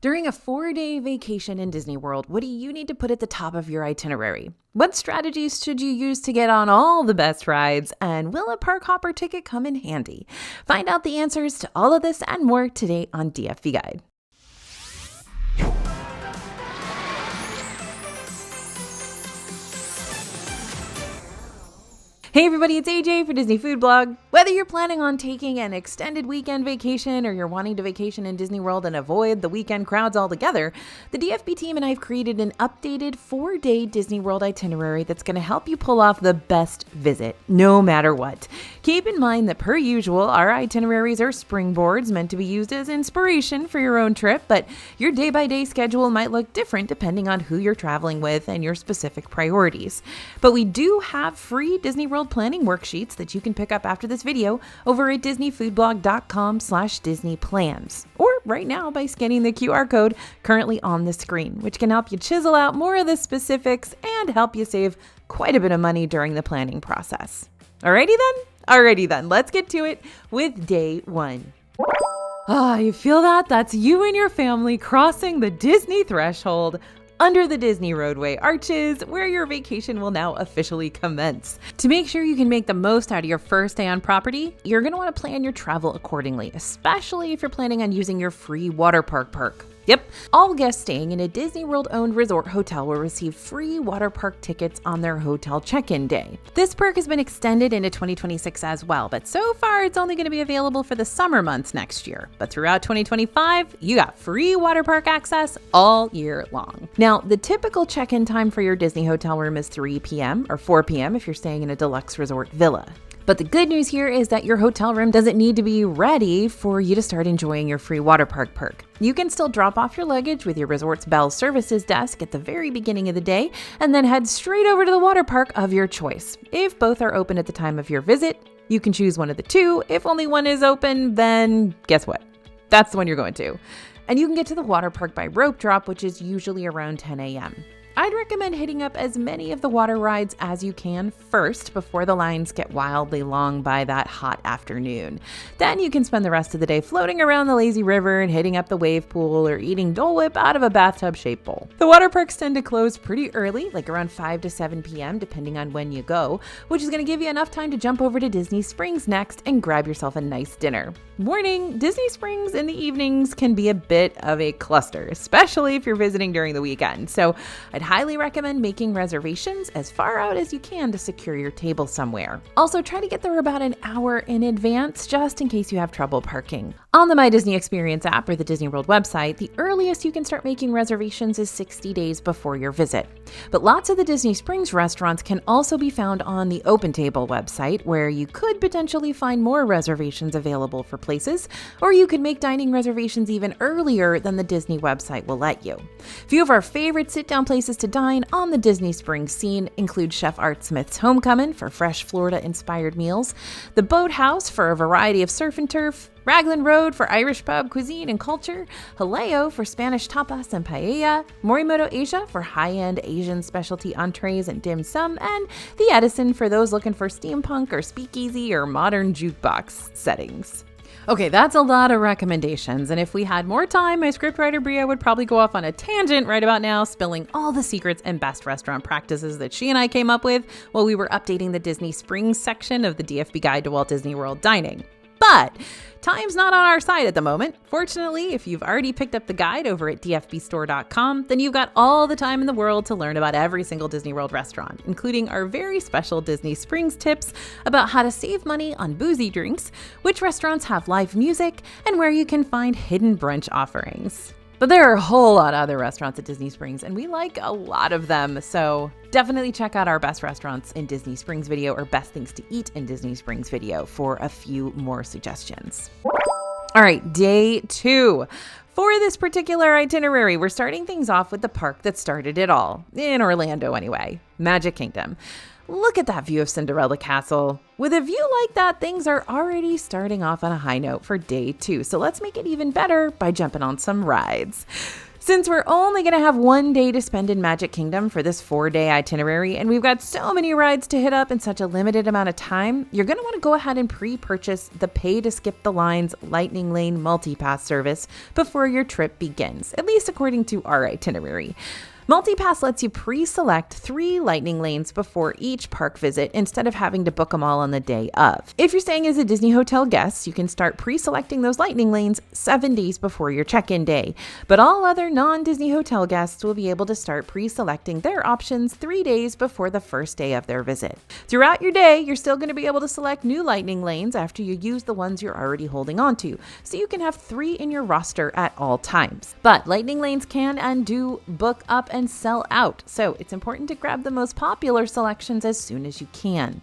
During a 4-day vacation in Disney World, what do you need to put at the top of your itinerary? What strategies should you use to get on all the best rides? And will a park hopper ticket come in handy? Find out the answers to all of this and more today on DFB Guide. Hey everybody, it's AJ for Disney Food Blog. Whether you're planning on taking an extended weekend vacation or you're wanting to vacation in Disney World and avoid the weekend crowds altogether, the DFB team and I have created an updated 4-day Disney World itinerary that's going to help you pull off the best visit, no matter what. Keep in mind that per usual, our itineraries are springboards meant to be used as inspiration for your own trip, but your day-by-day schedule might look different depending on who you're traveling with and your specific priorities. But we do have free Disney World planning worksheets that you can pick up after this video over at disneyfoodblog.com/disneyplans, or right now by scanning the QR code currently on the screen, which can help you chisel out more of the specifics and help you save quite a bit of money during the planning process. Alrighty then, let's get to it with day 1. You feel that? That's you and your family crossing the Disney threshold under the Disney roadway arches, where your vacation will now officially commence. To make sure you can make the most out of your first day on property, you're going to want to plan your travel accordingly, especially if you're planning on using your free water park perk. Yep, all guests staying in a Disney World-owned resort hotel will receive free water park tickets on their hotel check-in day. This perk has been extended into 2026 as well, but so far it's only going to be available for the summer months next year. But throughout 2025, you got free water park access all year long. Now, the typical check-in time for your Disney hotel room is 3 p.m. or 4 p.m. if you're staying in a deluxe resort villa. But the good news here is that your hotel room doesn't need to be ready for you to start enjoying your free water park perk. You can still drop off your luggage with your resort's Bell Services desk at the very beginning of the day and then head straight over to the water park of your choice. If both are open at the time of your visit, you can choose one of the two. If only one is open, then guess what? That's the one you're going to. And you can get to the water park by rope drop, which is usually around 10 a.m. I'd recommend hitting up as many of the water rides as you can first before the lines get wildly long by that hot afternoon. Then you can spend the rest of the day floating around the lazy river and hitting up the wave pool or eating Dole Whip out of a bathtub-shaped bowl. The water parks tend to close pretty early, like around 5 to 7 p.m. depending on when you go, which is going to give you enough time to jump over to Disney Springs next and grab yourself a nice dinner. Warning, Disney Springs in the evenings can be a bit of a cluster, especially if you're visiting during the weekend. So I'd highly recommend making reservations as far out as you can to secure your table somewhere. Also, try to get there about an hour in advance just in case you have trouble parking. On the My Disney Experience app or the Disney World website, the earliest you can start making reservations is 60 days before your visit. But lots of the Disney Springs restaurants can also be found on the OpenTable website, where you could potentially find more reservations available for places, or you could make dining reservations even earlier than the Disney website will let you. A few of our favorite sit-down places to dine on the Disney Springs scene include Chef Art Smith's Homecoming for fresh Florida-inspired meals, the Boathouse for a variety of surf and turf, Raglan Road for Irish pub cuisine and culture, Haleo for Spanish tapas and paella, Morimoto Asia for high-end Asian specialty entrees and dim sum, and the Edison for those looking for steampunk or speakeasy or modern jukebox settings. Okay, that's a lot of recommendations, and if we had more time, my scriptwriter Bria would probably go off on a tangent right about now, spilling all the secrets and best restaurant practices that she and I came up with while we were updating the Disney Springs section of the DFB Guide to Walt Disney World Dining. But time's not on our side at the moment. Fortunately, if you've already picked up the guide over at dfbstore.com, then you've got all the time in the world to learn about every single Disney World restaurant, including our very special Disney Springs tips about how to save money on boozy drinks, which restaurants have live music, and where you can find hidden brunch offerings. But there are a whole lot of other restaurants at Disney Springs, and we like a lot of them, so definitely check out our best restaurants in Disney Springs video or best things to eat in Disney Springs video for a few more suggestions. All right, day 2. For this particular itinerary, we're starting things off with the park that started it all, in Orlando anyway, Magic Kingdom. Look at that view of Cinderella Castle. With a view like that, things are already starting off on a high note for day 2. So let's make it even better by jumping on some rides. Since we're only going to have one day to spend in Magic Kingdom for this 4-day itinerary, and we've got so many rides to hit up in such a limited amount of time, you're going to want to go ahead and pre-purchase the Pay to Skip the Lines Lightning Lane Multipass service before your trip begins, at least according to our itinerary. MultiPass lets you pre-select 3 lightning lanes before each park visit instead of having to book them all on the day of. If you're staying as a Disney Hotel guest, you can start pre-selecting those lightning lanes 7 days before your check-in day. But all other non-Disney Hotel guests will be able to start pre-selecting their options 3 days before the first day of their visit. Throughout your day, you're still going to be able to select new lightning lanes after you use the ones you're already holding on to, so you can have 3 in your roster at all times. But lightning lanes can and do book up and sell out, so it's important to grab the most popular selections as soon as you can.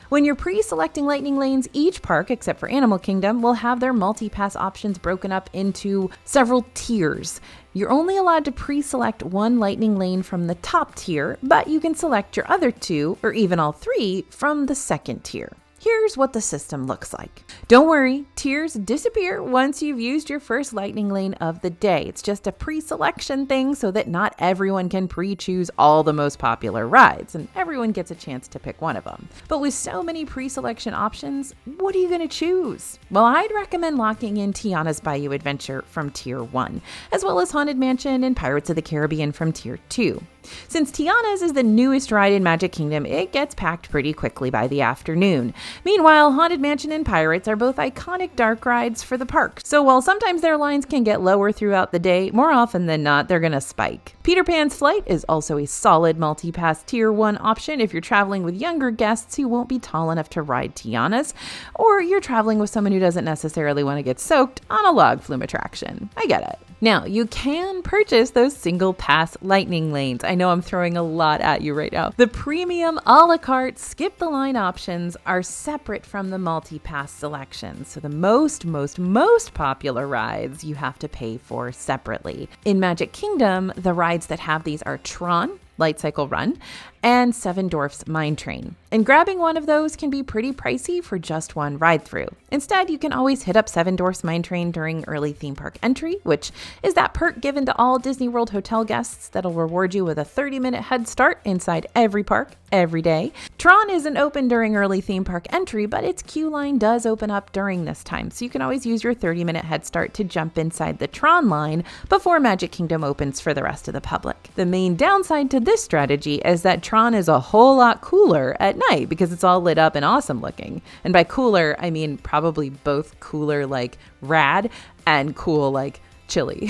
When you're pre-selecting lightning lanes, each park, except for Animal Kingdom, will have their multi-pass options broken up into several tiers. You're only allowed to pre-select 1 lightning lane from the top tier, but you can select your other 2, or even all 3, from the second tier. Here's what the system looks like. Don't worry, tiers disappear once you've used your first lightning lane of the day. It's just a pre-selection thing so that not everyone can pre-choose all the most popular rides, and everyone gets a chance to pick one of them. But with so many pre-selection options, what are you going to choose? Well, I'd recommend locking in Tiana's Bayou Adventure from Tier 1, as well as Haunted Mansion and Pirates of the Caribbean from Tier 2. Since Tiana's is the newest ride in Magic Kingdom, it gets packed pretty quickly by the afternoon. Meanwhile, Haunted Mansion and Pirates are both iconic dark rides for the park, so while sometimes their lines can get lower throughout the day, more often than not, they're gonna spike. Peter Pan's Flight is also a solid multi-pass Tier 1 option if you're traveling with younger guests who won't be tall enough to ride Tiana's, or you're traveling with someone who doesn't necessarily want to get soaked on a log flume attraction. I get it. Now, you can purchase those single pass lightning lanes. I know I'm throwing a lot at you right now. The premium a la carte skip the line options are separate from the multi-pass selections. So the most popular rides you have to pay for separately. In Magic Kingdom, the rides that have these are Tron, Light Cycle Run, and Seven Dwarfs Mine Train. And grabbing one of those can be pretty pricey for just one ride through. Instead, you can always hit up Seven Dwarfs Mine Train during early theme park entry, which is that perk given to all Disney World hotel guests that'll reward you with a 30-minute head start inside every park every day. Tron isn't open during early theme park entry, but its queue line does open up during this time, so you can always use your 30-minute head start to jump inside the Tron line before Magic Kingdom opens for the rest of the public. The main downside to this strategy is that Tron is a whole lot cooler at night because it's all lit up and awesome looking. And by cooler, I mean probably both cooler like rad and cool like chilly.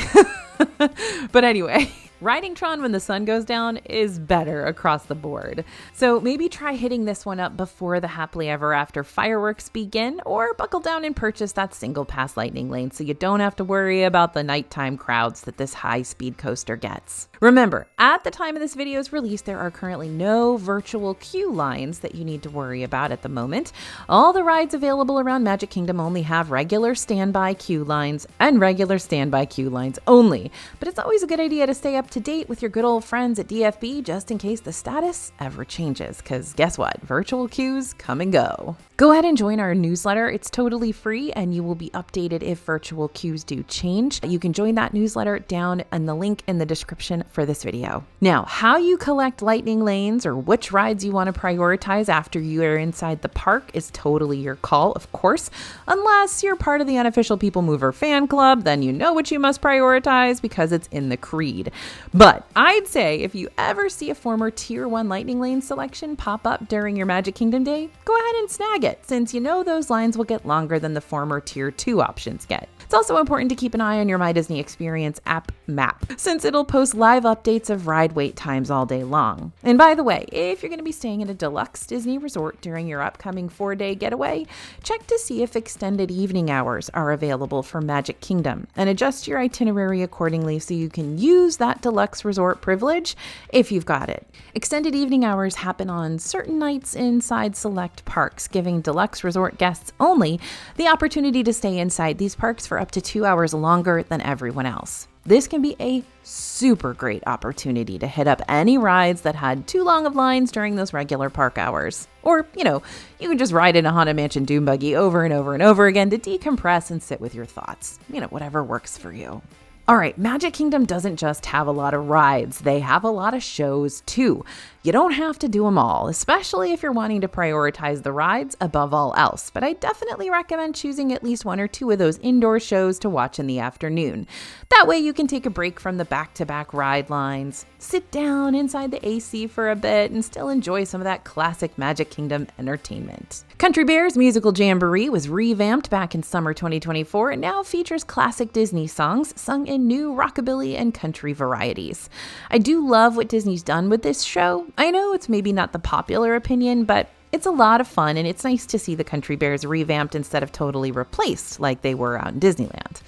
But anyway, riding Tron when the sun goes down is better across the board. So maybe try hitting this one up before the Happily Ever After fireworks begin, or buckle down and purchase that single pass lightning lane so you don't have to worry about the nighttime crowds that this high-speed coaster gets. Remember, at the time of this video's release, there are currently no virtual queue lines that you need to worry about at the moment. All the rides available around Magic Kingdom only have regular standby queue lines and regular standby queue lines only. But it's always a good idea to stay up to date with your good old friends at DFB just in case the status ever changes, because guess what? Virtual queues come and go. Go ahead and join our newsletter. It's totally free and you will be updated if virtual queues do change. You can join that newsletter down in the link in the description for this video. Now, how you collect lightning lanes or which rides you want to prioritize after you are inside the park is totally your call, of course. Unless you're part of the Unofficial People Mover fan club, then you know what you must prioritize because it's in the creed. But I'd say if you ever see a former Tier 1 lightning lane selection pop up during your Magic Kingdom day, go ahead and snag it, since you know those lines will get longer than the former Tier 2 options get. It's also important to keep an eye on your My Disney Experience app map, since it'll post live updates of ride wait times all day long. And by the way, if you're going to be staying at a deluxe Disney resort during your upcoming 4-day getaway, check to see if extended evening hours are available for Magic Kingdom and adjust your itinerary accordingly so you can use that deluxe resort privilege if you've got it. Extended evening hours happen on certain nights inside select parks, giving deluxe resort guests only the opportunity to stay inside these parks for up to 2 hours longer than everyone else. This can be a super great opportunity to hit up any rides that had too long of lines during those regular park hours. Or, you can just ride in a Haunted Mansion Doom Buggy over and over and over again to decompress and sit with your thoughts. Whatever works for you. All right, Magic Kingdom doesn't just have a lot of rides, they have a lot of shows too. You don't have to do them all, especially if you're wanting to prioritize the rides above all else, but I definitely recommend choosing at least one or two of those indoor shows to watch in the afternoon. That way you can take a break from the back-to-back ride lines, sit down inside the AC for a bit, and still enjoy some of that classic Magic Kingdom entertainment. Country Bear's Musical Jamboree was revamped back in summer 2024 and now features classic Disney songs sung in new rockabilly and country varieties. I do love what Disney's done with this show. I know it's maybe not the popular opinion, but it's a lot of fun, and it's nice to see the Country Bears revamped instead of totally replaced like they were out in Disneyland.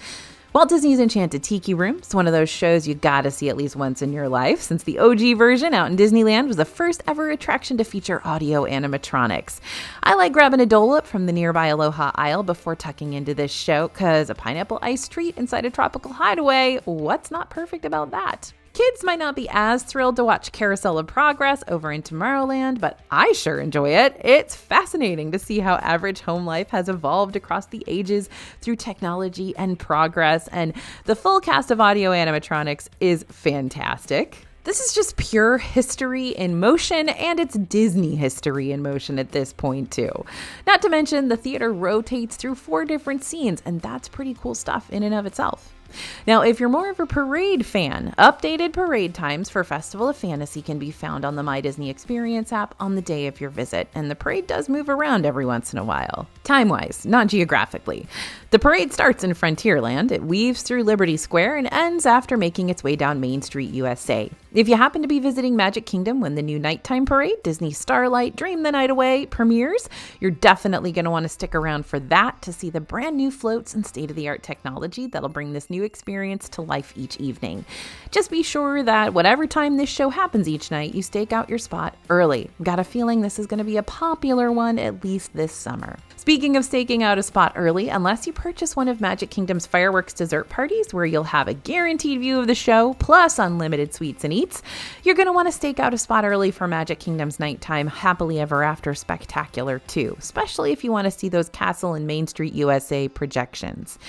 Walt Disney's Enchanted Tiki Room is one of those shows you gotta see at least once in your life, since the OG version out in Disneyland was the first ever attraction to feature audio animatronics. I like grabbing a Dole Whip from the nearby Aloha aisle before tucking into this show, cause a pineapple ice treat inside a tropical hideaway, what's not perfect about that? Kids might not be as thrilled to watch Carousel of Progress over in Tomorrowland, but I sure enjoy it. It's fascinating to see how average home life has evolved across the ages through technology and progress, and the full cast of audio animatronics is fantastic. This is just pure history in motion, and it's Disney history in motion at this point too. Not to mention the theater rotates through 4 different scenes, and that's pretty cool stuff in and of itself. Now, if you're more of a parade fan, updated parade times for Festival of Fantasy can be found on the My Disney Experience app on the day of your visit, and the parade does move around every once in a while. Time-wise, not geographically. The parade starts in Frontierland, it weaves through Liberty Square, and ends after making its way down Main Street, USA. If you happen to be visiting Magic Kingdom when the new nighttime parade, Disney Starlight Dream the Night Away, premieres, you're definitely going to want to stick around for that to see the brand new floats and state-of-the-art technology that'll bring this new experience to life each evening. Just be sure that whatever time this show happens each night, you stake out your spot early. Got a feeling this is going to be a popular one, at least this summer. Speaking of staking out a spot early, unless you purchase one of Magic Kingdom's fireworks dessert parties where you'll have a guaranteed view of the show, plus unlimited sweets and eats, you're going to want to stake out a spot early for Magic Kingdom's nighttime Happily Ever After spectacular too, especially if you want to see those Castle and Main Street USA projections.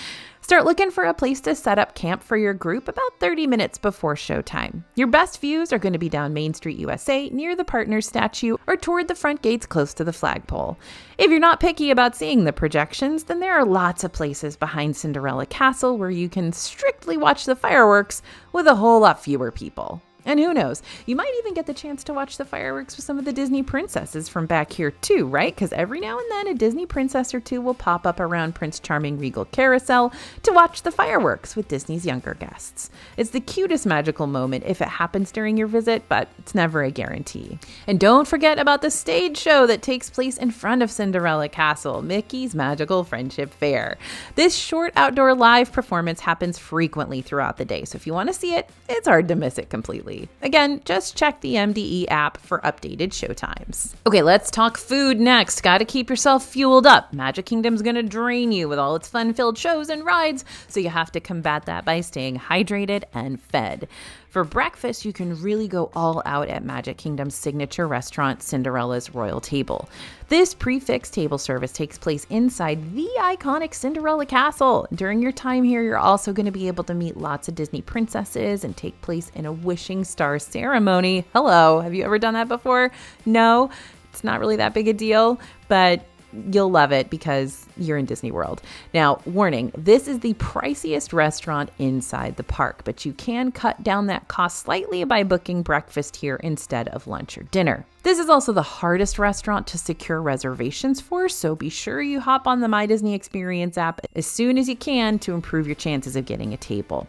Start looking for a place to set up camp for your group about 30 minutes before showtime. Your best views are going to be down Main Street USA near the Partners statue or toward the front gates close to the flagpole. If you're not picky about seeing the projections, then there are lots of places behind Cinderella Castle where you can strictly watch the fireworks with a whole lot fewer people. And who knows, you might even get the chance to watch the fireworks with some of the Disney princesses from back here too, right? Because every now and then a Disney princess or two will pop up around Prince Charming Regal Carousel to watch the fireworks with Disney's younger guests. It's the cutest magical moment if it happens during your visit, but it's never a guarantee. And don't forget about the stage show that takes place in front of Cinderella Castle, Mickey's Magical Friendship Fair. This short outdoor live performance happens frequently throughout the day, so if you want to see it, it's hard to miss it completely. Again, just check the MDE app for updated showtimes. Okay, let's talk food next. Gotta keep yourself fueled up. Magic Kingdom's gonna drain you with all its fun-filled shows and rides, so you have to combat that by staying hydrated and fed. For breakfast, you can really go all out at Magic Kingdom's signature restaurant, Cinderella's Royal Table. This prix-fixe table service takes place inside the iconic Cinderella Castle. During your time here, you're also going to be able to meet lots of Disney princesses and take place in a wishing star ceremony. Hello, have you ever done that before? No, it's not really that big a deal, but you'll love it because you're in Disney World. Now, warning, this is the priciest restaurant inside the park, but you can cut down that cost slightly by booking breakfast here instead of lunch or dinner. This is also the hardest restaurant to secure reservations for, so be sure you hop on the My Disney Experience app as soon as you can to improve your chances of getting a table.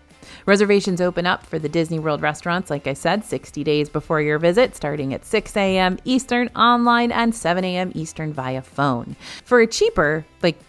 Reservations open up for the Disney World restaurants, like I said, 60 days before your visit, starting at 6 a.m. Eastern online and 7 a.m. Eastern via phone. For a cheaper,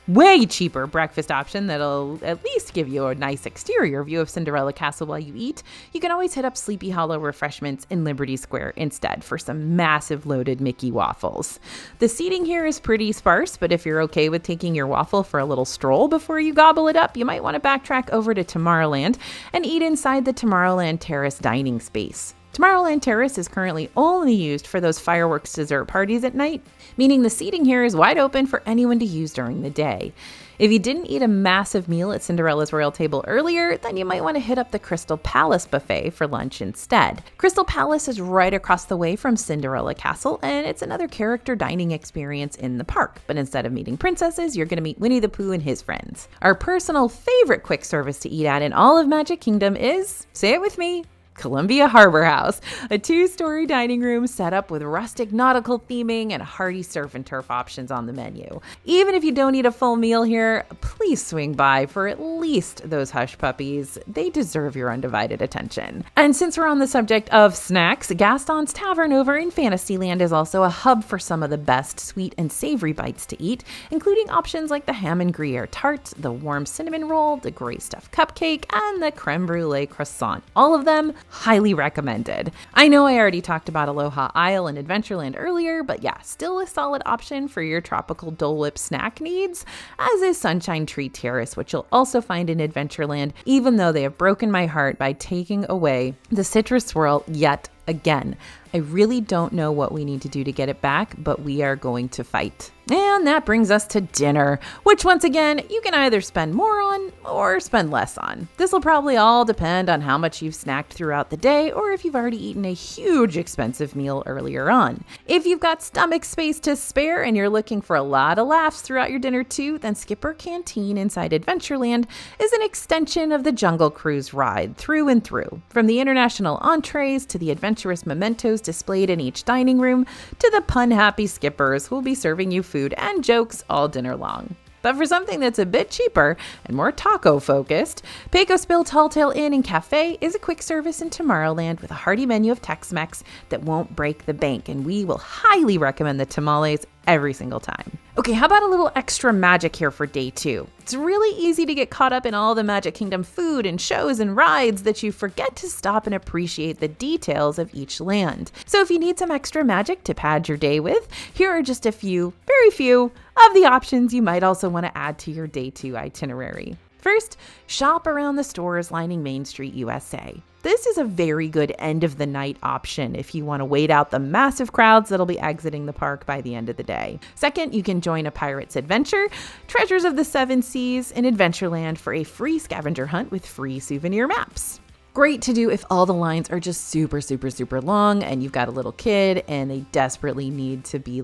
way cheaper breakfast option that'll at least give you a nice exterior view of Cinderella Castle while you eat, you can always hit up Sleepy Hollow Refreshments in Liberty Square instead for some massive loaded Mickey waffles. The seating here is pretty sparse, but if you're okay with taking your waffle for a little stroll before you gobble it up, you might want to backtrack over to Tomorrowland and eat inside the Tomorrowland Terrace dining space. Tomorrowland Terrace is currently only used for those fireworks dessert parties at night, meaning the seating here is wide open for anyone to use during the day. If you didn't eat a massive meal at Cinderella's royal table earlier, then you might want to hit up the Crystal Palace buffet for lunch instead. Crystal Palace is right across the way from Cinderella Castle, and it's another character dining experience in the park. But instead of meeting princesses, you're going to meet Winnie the Pooh and his friends. Our personal favorite quick service to eat at in all of Magic Kingdom is, say it with me, Columbia Harbor House, a 2-story dining room set up with rustic nautical theming and hearty surf and turf options on the menu. Even if you don't eat a full meal here, please swing by for at least those hush puppies. They deserve your undivided attention. And since we're on the subject of snacks, Gaston's Tavern over in Fantasyland is also a hub for some of the best sweet and savory bites to eat, including options like the ham and Gruyere tart, the warm cinnamon roll, the gray stuffed cupcake, and the creme brulee croissant. All of them highly recommended. I know I already talked about Aloha Isle and Adventureland earlier, but yeah, still a solid option for your tropical Dole Whip snack needs, as is Sunshine Tree Terrace, which you'll also find in Adventureland, even though they have broken my heart by taking away the citrus swirl yet again. I really don't know what we need to do to get it back, but we are going to fight. And that brings us to dinner, which once again, you can either spend more on or spend less on. This will probably all depend on how much you've snacked throughout the day or if you've already eaten a huge expensive meal earlier on. If you've got stomach space to spare and you're looking for a lot of laughs throughout your dinner too, then Skipper Canteen inside Adventureland is an extension of the Jungle Cruise ride through and through. From the international entrees to the adventurous mementos displayed in each dining room to the pun-happy skippers who will be serving you food and jokes all dinner long. But for something that's a bit cheaper and more taco-focused, Pecos Bill Tall Tale Inn and Cafe is a quick service in Tomorrowland with a hearty menu of Tex-Mex that won't break the bank, and we will highly recommend the tamales every single time. Okay, how about a little extra magic here for day 2? It's really easy to get caught up in all the Magic Kingdom food and shows and rides that you forget to stop and appreciate the details of each land. So if you need some extra magic to pad your day with, here are just a few, very few, of the options you might also want to add to your day 2 itinerary. First, shop around the stores lining Main Street, USA. This is a very good end of the night option if you want to wait out the massive crowds that'll be exiting the park by the end of the day. Second, you can join a pirate's adventure, Treasures of the Seven Seas in Adventureland for a free scavenger hunt with free souvenir maps. Great to do if all the lines are just super, super, super long and you've got a little kid and they desperately need to be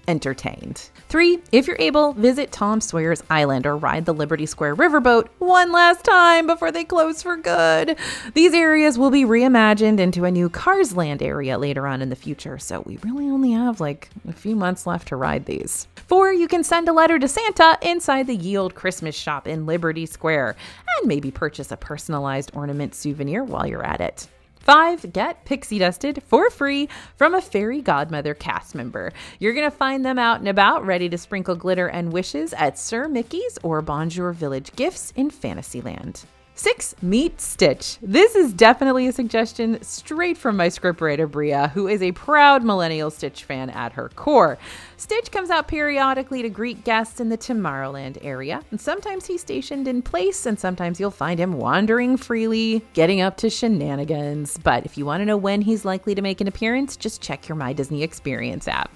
entertained. 3, if you're able, visit Tom Sawyer's Island or ride the Liberty Square riverboat one last time before they close for good. These areas will be reimagined into a new Cars Land area later on in the future, so we really only have a few months left to ride these. 4, you can send a letter to Santa inside the Ye Olde Christmas shop in Liberty Square and maybe purchase a personalized ornament souvenir while you're at it. 5, get pixie dusted for free from a fairy godmother cast member. You're going to find them out and about, ready to sprinkle glitter and wishes at Sir Mickey's or Bonjour Village Gifts in Fantasyland. 6, meet Stitch. This is definitely a suggestion straight from my scriptwriter Bria, who is a proud millennial Stitch fan at her core. Stitch comes out periodically to greet guests in the Tomorrowland area, and sometimes he's stationed in place, and sometimes you'll find him wandering freely, getting up to shenanigans. But if you want to know when he's likely to make an appearance, just check your My Disney Experience app.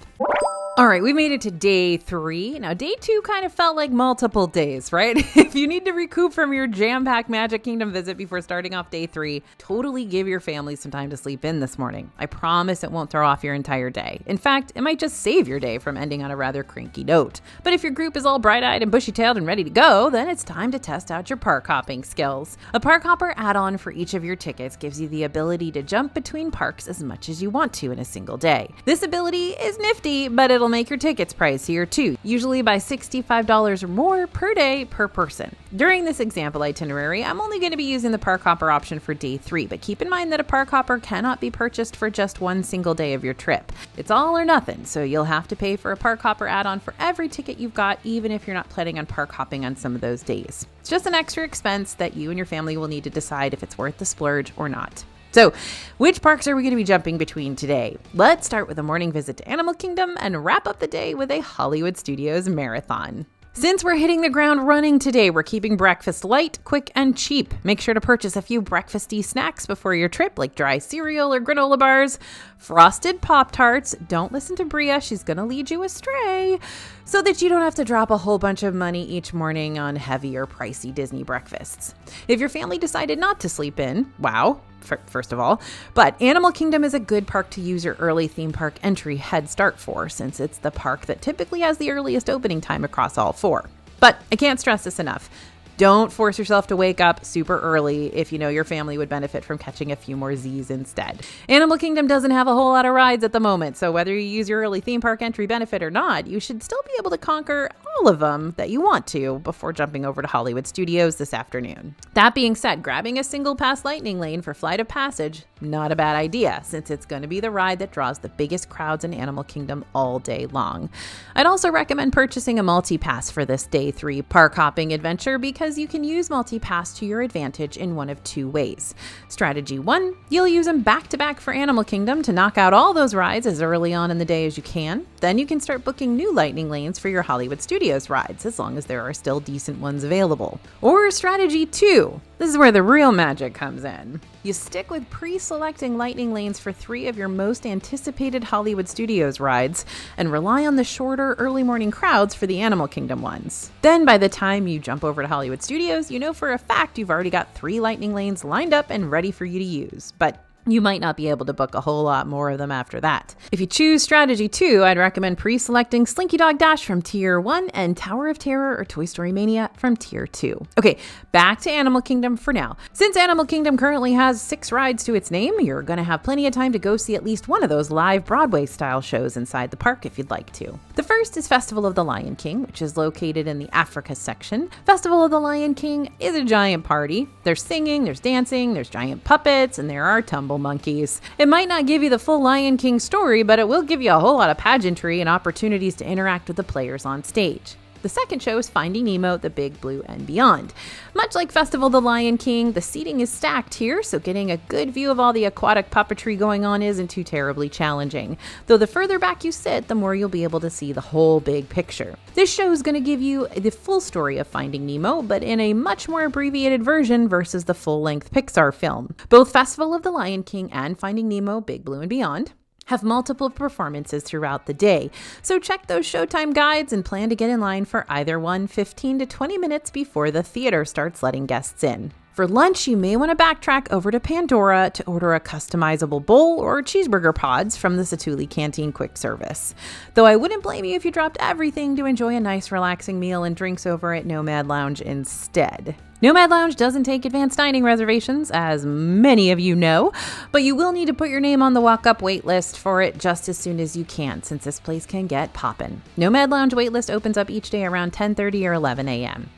All right, we made it to day 3. Now, day 2 kind of felt like multiple days, right? If you need to recoup from your jam-packed Magic Kingdom visit before starting off day 3, totally give your family some time to sleep in this morning. I promise it won't throw off your entire day. In fact, it might just save your day from ending on a rather cranky note. But if your group is all bright-eyed and bushy-tailed and ready to go, then it's time to test out your park hopping skills. A park hopper add-on for each of your tickets gives you the ability to jump between parks as much as you want to in a single day. This ability is nifty, but it'll make your tickets pricier too, usually by $65 or more per day per person. During this example itinerary, I'm only going to be using the park hopper option for day 3, but keep in mind that a park hopper cannot be purchased for just one single day of your trip. It's all or nothing, so you'll have to pay for a park hopper add-on for every ticket you've got, even if you're not planning on park hopping on some of those days. It's just an extra expense that you and your family will need to decide if it's worth the splurge or not. So, which parks are we going to be jumping between today? Let's start with a morning visit to Animal Kingdom and wrap up the day with a Hollywood Studios marathon. Since we're hitting the ground running today, we're keeping breakfast light, quick, and cheap. Make sure to purchase a few breakfasty snacks before your trip, like dry cereal or granola bars, frosted Pop-Tarts. Don't listen to Bria, she's gonna lead you astray, so that you don't have to drop a whole bunch of money each morning on heavy or pricey Disney breakfasts. If your family decided not to sleep in, wow, first of all, but Animal Kingdom is a good park to use your early theme park entry head start for, since it's the park that typically has the earliest opening time across all four. But I can't stress this enough. Don't force yourself to wake up super early if you know your family would benefit from catching a few more Z's instead. Animal Kingdom doesn't have a whole lot of rides at the moment, so whether you use your early theme park entry benefit or not, you should still be able to conquer all of them that you want to before jumping over to Hollywood Studios this afternoon. That being said, grabbing a single pass lightning lane for Flight of Passage, not a bad idea, since it's going to be the ride that draws the biggest crowds in Animal Kingdom all day long. I'd also recommend purchasing a multi-pass for this day 3 park hopping adventure, because you can use multi-pass to your advantage in one of two ways. Strategy 1, you'll use them back-to-back for Animal Kingdom to knock out all those rides as early on in the day as you can. Then you can start booking new lightning lanes for your Hollywood Studios rides, as long as there are still decent ones available. Or strategy 2, this is where the real magic comes in. You stick with pre-selecting lightning lanes for 3 of your most anticipated Hollywood Studios rides and rely on the shorter early morning crowds for the Animal Kingdom ones. Then by the time you jump over to Hollywood Studios, you know for a fact you've already got 3 lightning lanes lined up and ready for you to use. But you might not be able to book a whole lot more of them after that. If you choose strategy 2, I'd recommend pre-selecting Slinky Dog Dash from Tier 1 and Tower of Terror or Toy Story Mania from Tier 2. Okay, back to Animal Kingdom for now. Since Animal Kingdom currently has 6 rides to its name, you're going to have plenty of time to go see at least one of those live Broadway-style shows inside the park if you'd like to. The first is Festival of the Lion King, which is located in the Africa section. Festival of the Lion King is a giant party. There's singing, there's dancing, there's giant puppets, and there are tumble monkeys. It might not give you the full Lion King story, but it will give you a whole lot of pageantry and opportunities to interact with the players on stage. The second show is Finding Nemo, The Big Blue and Beyond. Much like Festival of the Lion King, the seating is stacked here, so getting a good view of all the aquatic puppetry going on isn't too terribly challenging. Though the further back you sit, the more you'll be able to see the whole big picture. This show is going to give you the full story of Finding Nemo, but in a much more abbreviated version versus the full-length Pixar film. Both Festival of the Lion King and Finding Nemo, Big Blue and Beyond have multiple performances throughout the day, so check those showtime guides and plan to get in line for either one 15 to 20 minutes before the theater starts letting guests in. For lunch, you may want to backtrack over to Pandora to order a customizable bowl or cheeseburger pods from the Satuli Canteen quick service. Though I wouldn't blame you if you dropped everything to enjoy a nice relaxing meal and drinks over at Nomad Lounge instead. Nomad Lounge doesn't take advanced dining reservations, as many of you know, but you will need to put your name on the walk-up wait list for it just as soon as you can, since this place can get poppin'. Nomad Lounge waitlist opens up each day around 10:30 or 11 a.m.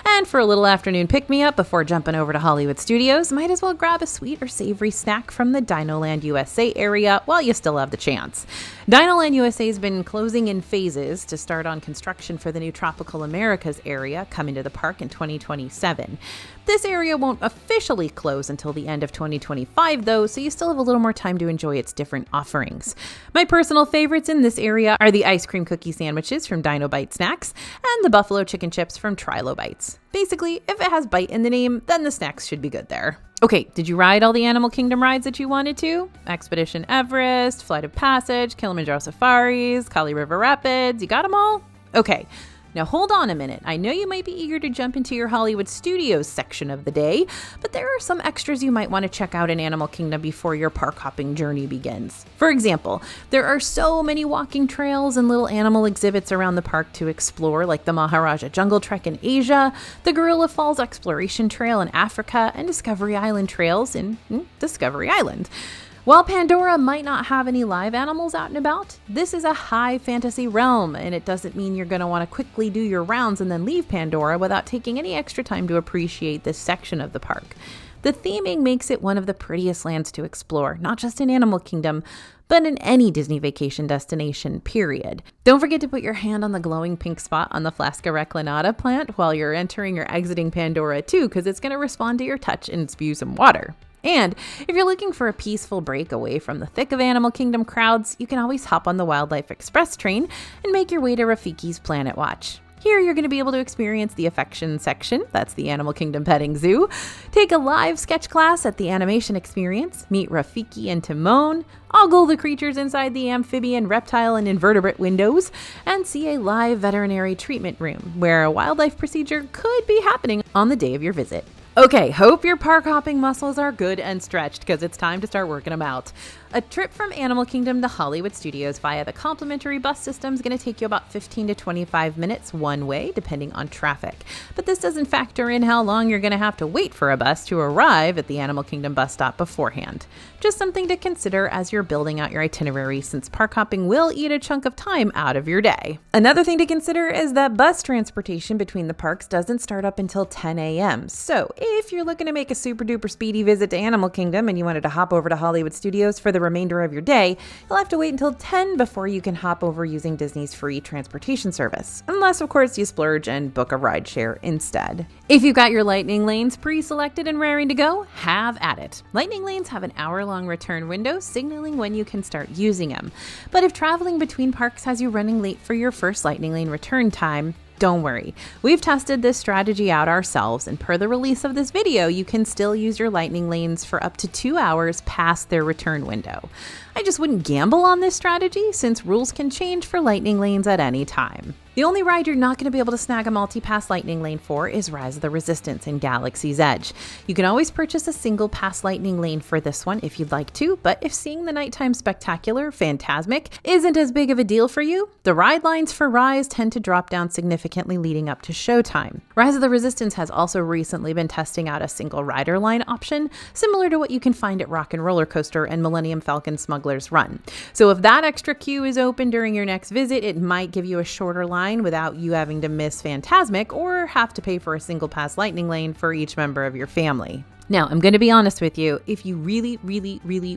And for a little afternoon pick-me-up before jumping over to Hollywood Studios, might as well grab a sweet or savory snack from the Dinoland USA area while you still have the chance. Dinoland USA has been closing in phases to start on construction for the new Tropical Americas area coming to the park in 2027. This area won't officially close until the end of 2025 though, so you still have a little more time to enjoy its different offerings. My personal favorites in this area are the ice cream cookie sandwiches from Dino Bite Snacks and the buffalo chicken chips from Trilo Bites. Basically, if it has bite in the name, then the snacks should be good there. Okay, did you ride all the Animal Kingdom rides that you wanted to? Expedition Everest, Flight of Passage, Kilimanjaro Safaris, Kali River Rapids, you got them all? Okay. Now hold on a minute. I know you might be eager to jump into your Hollywood Studios section of the day, but there are some extras you might want to check out in Animal Kingdom before your park hopping journey begins. For example, there are so many walking trails and little animal exhibits around the park to explore, like the Maharaja Jungle Trek in Asia, the Gorilla Falls Exploration Trail in Africa, and Discovery Island trails in Discovery Island. While Pandora might not have any live animals out and about, this is a high fantasy realm, and it doesn't mean you're going to want to quickly do your rounds and then leave Pandora without taking any extra time to appreciate this section of the park. The theming makes it one of the prettiest lands to explore, not just in Animal Kingdom, but in any Disney vacation destination, period. Don't forget to put your hand on the glowing pink spot on the Flasca Reclinata plant while you're entering or exiting Pandora too, because it's going to respond to your touch and spew some water. And if you're looking for a peaceful break away from the thick of Animal Kingdom crowds, you can always hop on the Wildlife Express train and make your way to Rafiki's Planet Watch. Here you're going to be able to experience the affection section, that's the Animal Kingdom petting zoo, take a live sketch class at the animation experience, meet Rafiki and Timon, ogle the creatures inside the amphibian, reptile, and invertebrate windows, and see a live veterinary treatment room where a wildlife procedure could be happening on the day of your visit. Okay, hope your park hopping muscles are good and stretched because it's time to start working them out. A trip from Animal Kingdom to Hollywood Studios via the complimentary bus system is going to take you about 15 to 25 minutes one way, depending on traffic. But this doesn't factor in how long you're going to have to wait for a bus to arrive at the Animal Kingdom bus stop beforehand. Just something to consider as you're building out your itinerary, since park hopping will eat a chunk of time out of your day. Another thing to consider is that bus transportation between the parks doesn't start up until 10 a.m. So if you're looking to make a super duper speedy visit to Animal Kingdom and you wanted to hop over to Hollywood Studios for the remainder of your day, you'll have to wait until 10 before you can hop over using Disney's free transportation service. Unless, of course, you splurge and book a rideshare instead. If you've got your Lightning Lanes pre-selected and raring to go, have at it. Lightning Lanes have an hour-long return window signaling when you can start using them. But if traveling between parks has you running late for your first Lightning Lane return time, don't worry. We've tested this strategy out ourselves, and per the release of this video, you can still use your Lightning Lanes for up to 2 hours past their return window. I just wouldn't gamble on this strategy since rules can change for Lightning Lanes at any time. The only ride you're not going to be able to snag a multi-pass Lightning Lane for is Rise of the Resistance in Galaxy's Edge. You can always purchase a single pass Lightning Lane for this one if you'd like to, but if seeing the nighttime spectacular, Fantasmic, isn't as big of a deal for you, the ride lines for Rise tend to drop down significantly leading up to showtime. Rise of the Resistance has also recently been testing out a single rider line option, similar to what you can find at Rock and Roller Coaster and Millennium Falcon Smuggler's Run. So if that extra queue is open during your next visit, it might give you a shorter line without you having to miss Fantasmic or have to pay for a single pass Lightning Lane for each member of your family. Now, I'm going to be honest with you. If you really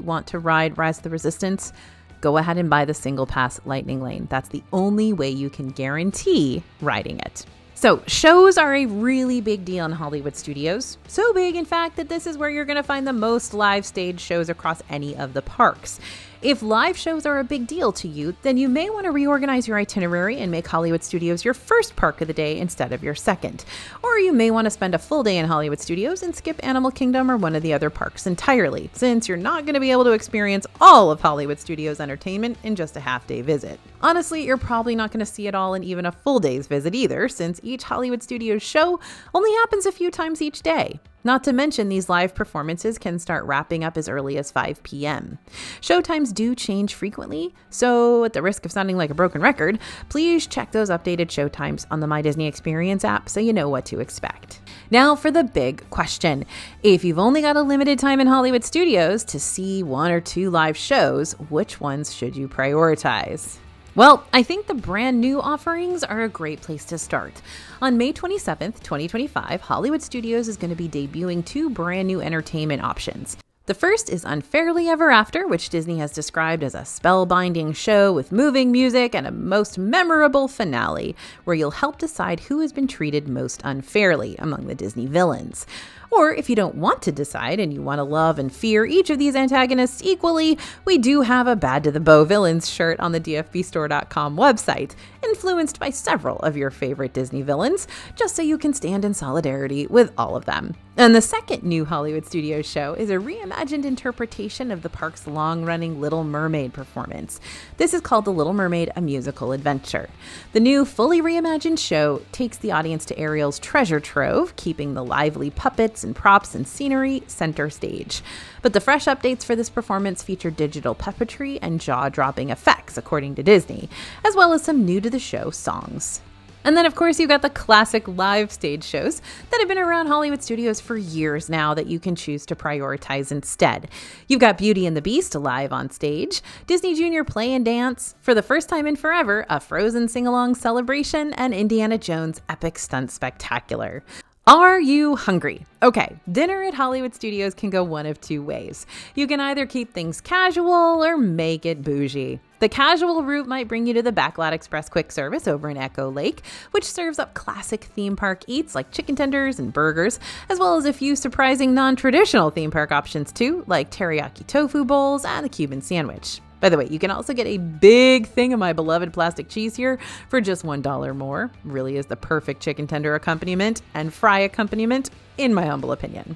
want to ride Rise of the Resistance, go ahead and buy the single pass Lightning Lane. That's the only way you can guarantee riding it. So, shows are a really big deal in Hollywood Studios. So big, in fact, that this is where you're going to find the most live stage shows across any of the parks. If live shows are a big deal to you, then you may want to reorganize your itinerary and make Hollywood Studios your first park of the day instead of your second. Or you may want to spend a full day in Hollywood Studios and skip Animal Kingdom or one of the other parks entirely, since you're not going to be able to experience all of Hollywood Studios entertainment in just a half-day visit. Honestly, you're probably not going to see it all in even a full day's visit either, since each Hollywood Studios show only happens a few times each day. Not to mention, these live performances can start wrapping up as early as 5 p.m. Showtimes do change frequently, so at the risk of sounding like a broken record, please check those updated showtimes on the My Disney Experience app so you know what to expect. Now for the big question. If you've only got a limited time in Hollywood Studios to see 1 or 2 live shows, which ones should you prioritize? Well, I think the brand new offerings are a great place to start. On May 27th, 2025, Hollywood Studios is going to be debuting 2 brand new entertainment options. The first is Unfairly Ever After, which Disney has described as a spellbinding show with moving music and a most memorable finale, where you'll help decide who has been treated most unfairly among the Disney villains. Or if you don't want to decide and you want to love and fear each of these antagonists equally, we do have a Bad to the Bow Villains shirt on the dfbstore.com website, influenced by several of your favorite Disney villains, just so you can stand in solidarity with all of them. And the second new Hollywood Studios show is a reimagined interpretation of the park's long-running Little Mermaid performance. This is called The Little Mermaid: A Musical Adventure. The new, fully reimagined show takes the audience to Ariel's treasure trove, keeping the lively puppets and props and scenery center stage. But the fresh updates for this performance feature digital puppetry and jaw-dropping effects, according to Disney, as well as some new-to-the-show songs. And then, of course, you've got the classic live stage shows that have been around Hollywood Studios for years now that you can choose to prioritize instead. You've got Beauty and the Beast live on stage, Disney Junior Play and Dance, for the first time in forever, a Frozen sing-along celebration, and Indiana Jones Epic Stunt Spectacular. Are you hungry? Okay, dinner at Hollywood Studios can go one of 2 ways. You can either keep things casual or make it bougie. The casual route might bring you to the Backlot Express quick service over in Echo Lake, which serves up classic theme park eats like chicken tenders and burgers, as well as a few surprising non-traditional theme park options too, like teriyaki tofu bowls and the Cuban sandwich. By the way, you can also get a big thing of my beloved plastic cheese here for just $1 more. Really is the perfect chicken tender accompaniment and fry accompaniment, in my humble opinion.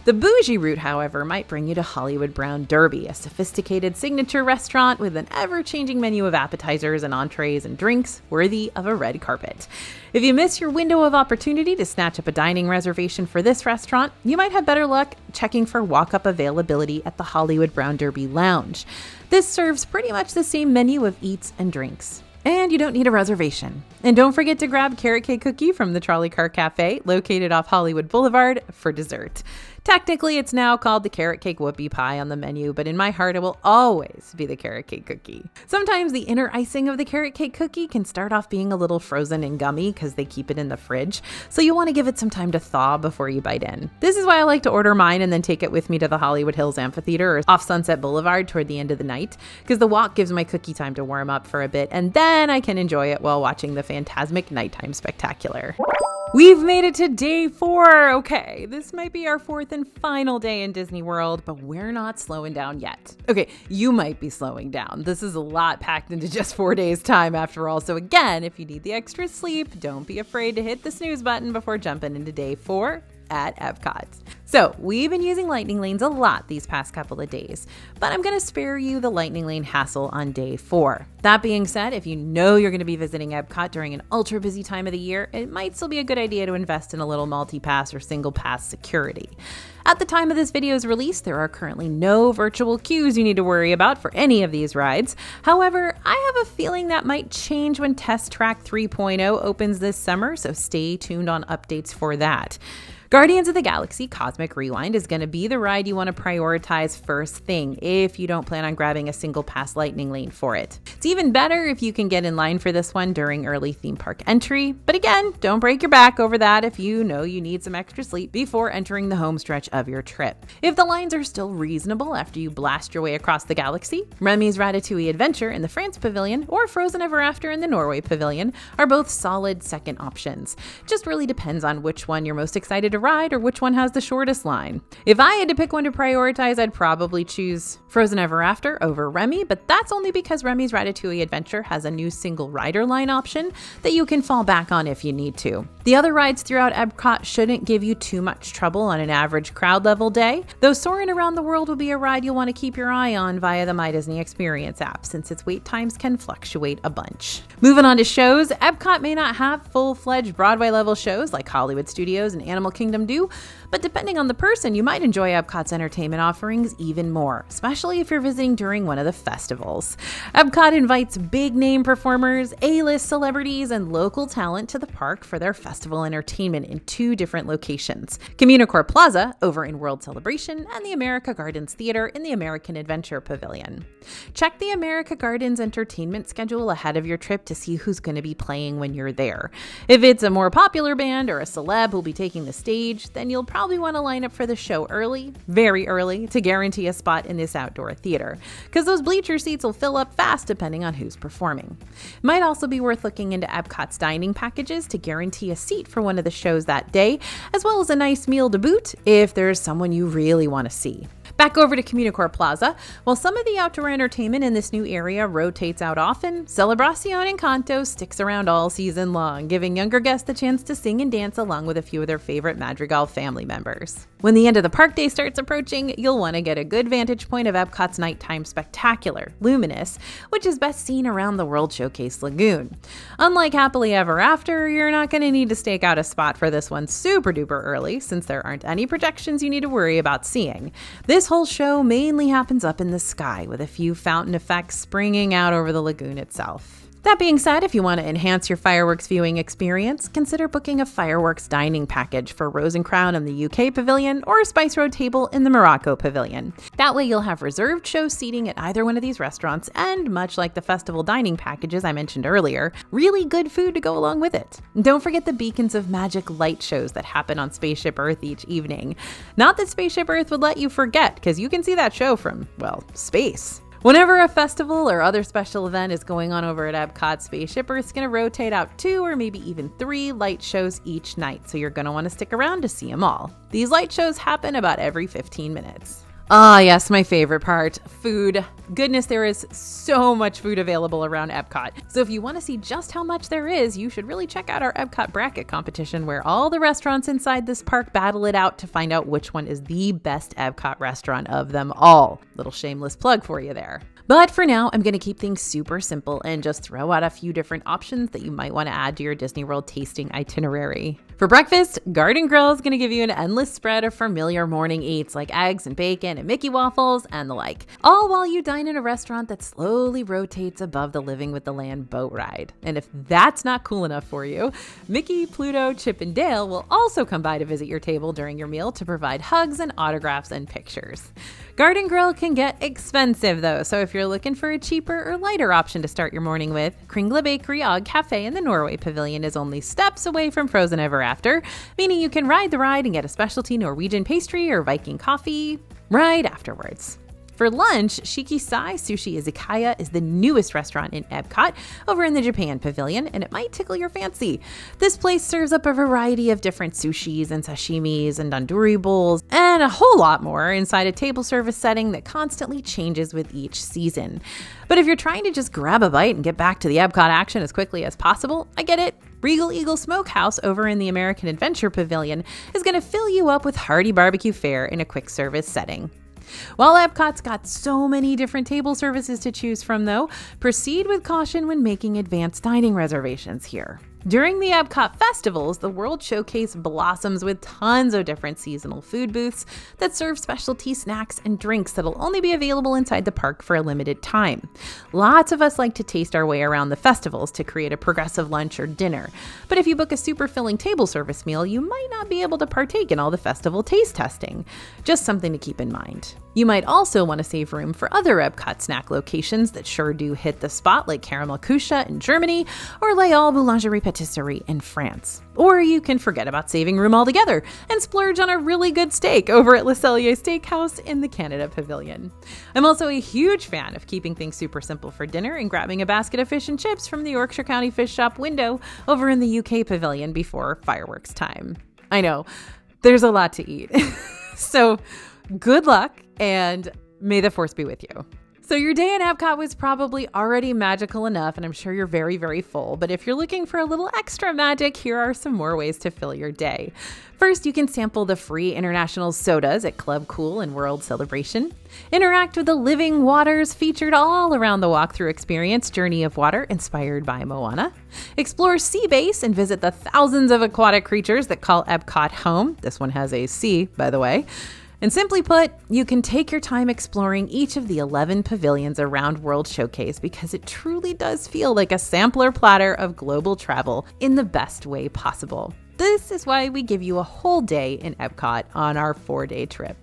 The bougie route, however, might bring you to Hollywood Brown Derby, a sophisticated signature restaurant with an ever-changing menu of appetizers and entrees and drinks worthy of a red carpet. If you miss your window of opportunity to snatch up a dining reservation for this restaurant, you might have better luck checking for walk-up availability at the Hollywood Brown Derby Lounge. This serves pretty much the same menu of eats and drinks. And you don't need a reservation. And don't forget to grab carrot cake cookie from the Trolley Car Cafe, located off Hollywood Boulevard, for dessert. Technically, it's now called the carrot cake whoopie pie on the menu, but in my heart, it will always be the carrot cake cookie. Sometimes the inner icing of the carrot cake cookie can start off being a little frozen and gummy because they keep it in the fridge, so you want to give it some time to thaw before you bite in. This is why I like to order mine and then take it with me to the Hollywood Hills Amphitheater or off Sunset Boulevard toward the end of the night, because the walk gives my cookie time to warm up for a bit, and then I can enjoy it while watching the phantasmic nighttime spectacular. We've made it to day 4. Okay, this might be our 4th and final day in Disney World, but we're not slowing down yet. Okay, you might be slowing down. This is a lot packed into just 4 days' time after all. So again, if you need the extra sleep, don't be afraid to hit the snooze button before jumping into day 4 at Epcot. So we've been using lightning lanes a lot these past couple of days, but I'm going to spare you the lightning lane hassle on day 4. That being said, if you know you're going to be visiting Epcot during an ultra busy time of the year, it might still be a good idea to invest in a little multi-pass or single pass security. At the time of this video's release, there are currently no virtual queues you need to worry about for any of these rides. However, I have a feeling that might change when Test Track 3.0 opens this summer, so stay tuned on updates for that. Guardians of the Galaxy Cosmic Rewind is going to be the ride you want to prioritize first thing if you don't plan on grabbing a single pass lightning lane for it. It's even better if you can get in line for this one during early theme park entry, but again, don't break your back over that if you know you need some extra sleep before entering the home stretch of your trip. If the lines are still reasonable after you blast your way across the galaxy, Remy's Ratatouille Adventure in the France Pavilion or Frozen Ever After in the Norway Pavilion are both solid second options. Just really depends on which one you're most excited to ride or which one has the shortest line. If I had to pick one to prioritize, I'd probably choose Frozen Ever After over Remy, but that's only because Remy's Ratatouille Adventure has a new single rider line option that you can fall back on if you need to. The other rides throughout Epcot shouldn't give you too much trouble on an average crowd level day, though Soarin' Around the World will be a ride you'll want to keep your eye on via the My Disney Experience app, since its wait times can fluctuate a bunch. Moving on to shows, Epcot may not have full-fledged Broadway level shows like Hollywood Studios and Animal Kingdom do, but depending on the person, you might enjoy Epcot's entertainment offerings even more, especially if you're visiting during one of the festivals. Epcot invites big name performers, A-list celebrities, and local talent to the park for their festival entertainment in 2 different locations: Communicore Plaza over in World Celebration and the America Gardens Theater in the American Adventure Pavilion. Check the America Gardens entertainment schedule ahead of your trip to see who's going to be playing when you're there. If it's a more popular band or a celeb who'll be taking the stage, then you'll probably want to line up for the show early, very early, to guarantee a spot in this outdoor theater, because those bleacher seats will fill up fast depending on who's performing. It might also be worth looking into Epcot's dining packages to guarantee a seat for one of the shows that day, as well as a nice meal to boot if there's someone you really want to see. Back over to Communicore Plaza. While some of the outdoor entertainment in this new area rotates out often, Celebración Encanto sticks around all season long, giving younger guests the chance to sing and dance along with a few of their favorite Madrigal family members. When the end of the park day starts approaching, you'll want to get a good vantage point of Epcot's nighttime spectacular, Luminous, which is best seen around the World Showcase Lagoon. Unlike Happily Ever After, you're not going to need to stake out a spot for this one super duper early, since there aren't any projections you need to worry about seeing. This whole show mainly happens up in the sky, with a few fountain effects springing out over the lagoon itself. That being said, if you want to enhance your fireworks viewing experience, consider booking a fireworks dining package for Rose and Crown in the UK Pavilion or a Spice Road table in the Morocco Pavilion. That way you'll have reserved show seating at either one of these restaurants and, much like the festival dining packages I mentioned earlier, really good food to go along with it. And don't forget the Beacons of Magic light shows that happen on Spaceship Earth each evening. Not that Spaceship Earth would let you forget, because you can see that show from, well, space. Whenever a festival or other special event is going on over at Epcot, Spaceship Earth's going to rotate out 2 or maybe even 3 light shows each night, so you're going to want to stick around to see them all. These light shows happen about every 15 minutes. Ah, yes, my favorite part, food. Goodness, there is so much food available around Epcot. So if you want to see just how much there is, you should really check out our Epcot bracket competition where all the restaurants inside this park battle it out to find out which one is the best Epcot restaurant of them all. Little shameless plug for you there. But for now, I'm going to keep things super simple and just throw out a few different options that you might want to add to your Disney World tasting itinerary. For breakfast, Garden Grill is going to give you an endless spread of familiar morning eats like eggs and bacon and Mickey waffles and the like, all while you dine in a restaurant that slowly rotates above the Living with the Land boat ride. And if that's not cool enough for you, Mickey, Pluto, Chip, and Dale will also come by to visit your table during your meal to provide hugs and autographs and pictures. Garden Grill can get expensive though, so if you're looking for a cheaper or lighter option to start your morning with, Kringle Bakery, Og Cafe, and the Norway Pavilion is only steps away from Frozen Ever After, meaning you can ride the ride and get a specialty Norwegian pastry or Viking coffee right afterwards. For lunch, Shikisai Sushi Izakaya is the newest restaurant in Epcot over in the Japan Pavilion, and it might tickle your fancy. This place serves up a variety of different sushis and sashimis and danduri bowls, and a whole lot more inside a table service setting that constantly changes with each season. But if you're trying to just grab a bite and get back to the Epcot action as quickly as possible, I get it. Regal Eagle Smokehouse over in the American Adventure Pavilion is going to fill you up with hearty barbecue fare in a quick service setting. While Epcot's got so many different table services to choose from though, proceed with caution when making advanced dining reservations here. During the Epcot festivals, the World Showcase blossoms with tons of different seasonal food booths that serve specialty snacks and drinks that'll only be available inside the park for a limited time. Lots of us like to taste our way around the festivals to create a progressive lunch or dinner, but if you book a super filling table service meal, you might not be able to partake in all the festival taste testing. Just something to keep in mind. You might also want to save room for other Epcot snack locations that sure do hit the spot, like Caramel Couche in Germany or Les Halles Boulangerie Patisserie in France. Or you can forget about saving room altogether and splurge on a really good steak over at Le Cellier Steakhouse in the Canada Pavilion. I'm also a huge fan of keeping things super simple for dinner and grabbing a basket of fish and chips from the Yorkshire County Fish Shop window over in the UK Pavilion before fireworks time. I know, there's a lot to eat. So good luck, and may the force be with you. So your day in Epcot was probably already magical enough, and I'm sure you're very, very full. But if you're looking for a little extra magic, here are some more ways to fill your day. First, you can sample the free international sodas at Club Cool and World Celebration. Interact with the living waters featured all around the walkthrough experience, Journey of Water, inspired by Moana. Explore Sea Base and visit the thousands of aquatic creatures that call Epcot home. This one has a C, by the way. And simply put, you can take your time exploring each of the 11 pavilions around World Showcase because it truly does feel like a sampler platter of global travel in the best way possible. This is why we give you a whole day in Epcot on our 4-day trip.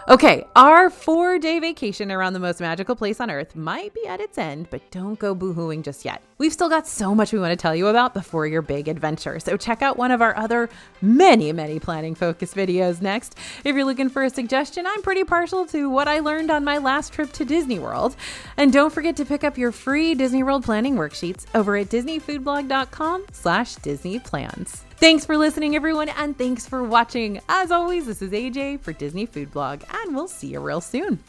Okay, our 4-day vacation around the most magical place on Earth might be at its end, but don't go boohooing just yet. We've still got so much we want to tell you about before your big adventure, so check out one of our other many planning focused videos next. If you're looking for a suggestion, I'm pretty partial to what I learned on my last trip to Disney World. And don't forget to pick up your free Disney World planning worksheets over at disneyfoodblog.com/DisneyPlans. Thanks for listening, everyone, and thanks for watching. As always, this is AJ for Disney Food Blog, and we'll see you real soon.